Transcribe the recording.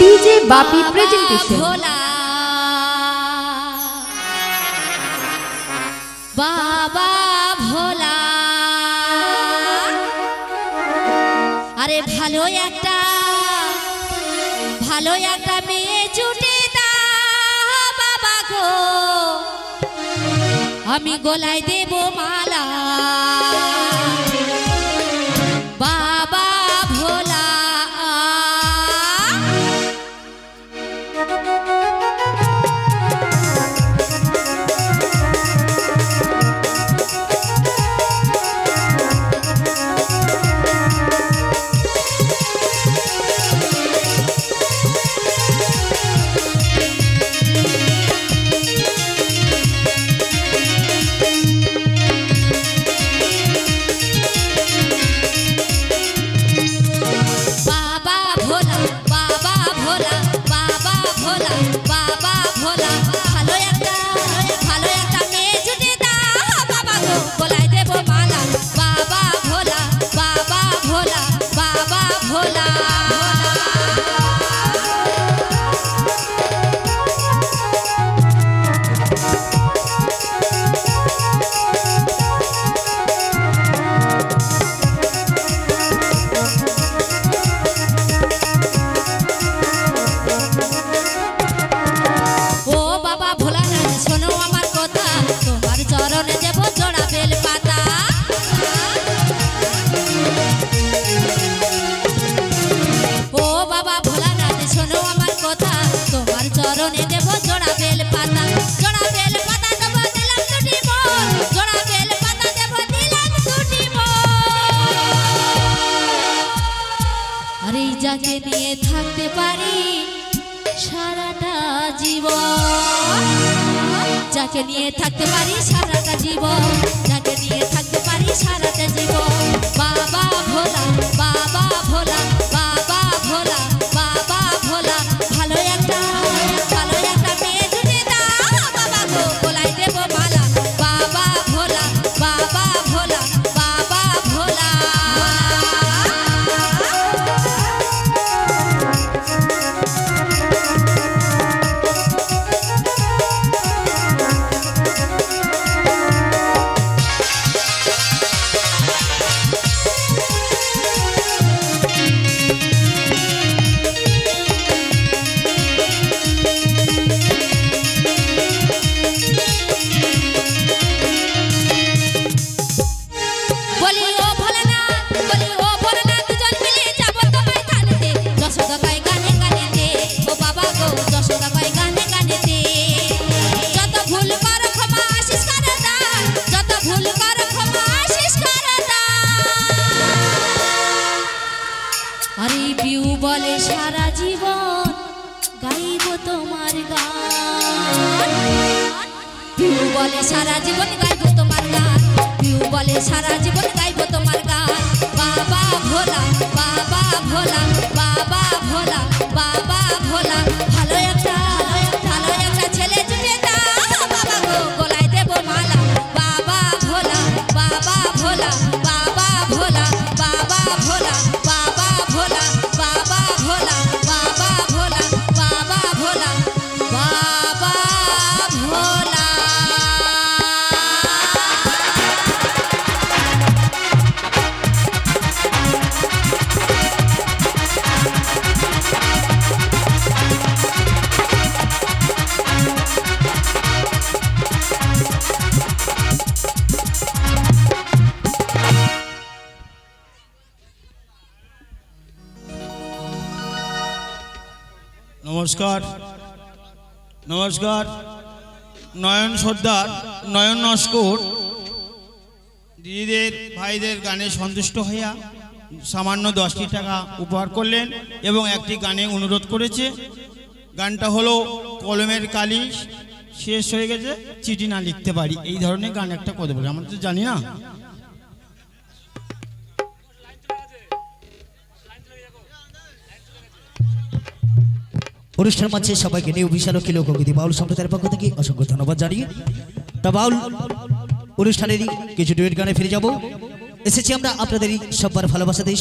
DJ Bapi presentation. Baba Bhola अरे ভালো একটা মেয়ে জুটে দাও বাবা গো, আমি গলায় দেব মালা। বাবা ভোলা চরণে দেব জোড়া বেল পাতা, জোড়া বেল পাতা দেব দিলাম দুটি মোর, জোড়া বেল পাতা দেব দিলাম দুটি মোর। আরে যাকে নিয়ে থাকতে পারি সারাটা জীবন, যাকে নিয়ে থাকতে পারি সারাটা জীবন, যাকে নিয়ে থাকতে পারি সারাটা জীবন। বাবা ভোলা বাবা ভোলা বাবা ভোলা বাবা ভোলা, ভালো একটা মেয়ে জুটে দাও বাবা গো, গলায় দেব মালা। বাবা ভোলা বাবা ভোলা বাবা ভোলা। বলে সারা জীবন গাইব তোমার গান, পিউ বলে সারা জীবন গাইব তোমার গান, পিউ বলে সারা জীবন গাইব তোমার গান। বাবা ভোলা বাবা ভোলা বাবা ভোলা বাবা ভোলা, ভালো একটা ছেলে জুটে দাও বাবা গো, গলায় দেব মালা। বাবা ভোলা বাবা ভোলা বাবা ভোলা বাবা ভোলা বাবা ভোলা বাবা ভোলা বাবা ভোলা বাবা ভোলা বাবা ভোলা। নমস্কার নমস্কার, নয়ন সর্দার নয়ন নস্কর দিদিদের ভাইদের গানে সন্তুষ্ট হইয়া সামান্য 10টি টাকা উপহার করলেন এবং একটি গানে অনুরোধ করেছে। গানটা হলো কলমের কালি শেষ হয়ে গেছে, চিঠি না লিখতে পারি, এই ধরনের গান একটা করতে পারি, আমরা তো জানি না। অনুষ্ঠান মঞ্চে সবাইকে নিয়ে বিশালক্ষী লোকগীতি বাউল সম্প্রদায়ের পক্ষ থেকে অসংখ্য ধন্যবাদ জানিয়ে তা বাউল অনুষ্ঠানেরই কিছু ডুয়েট গানে ফিরে যাব। এসেছি আমরা আপনাদেরই সবার ভালোবাসাতেই।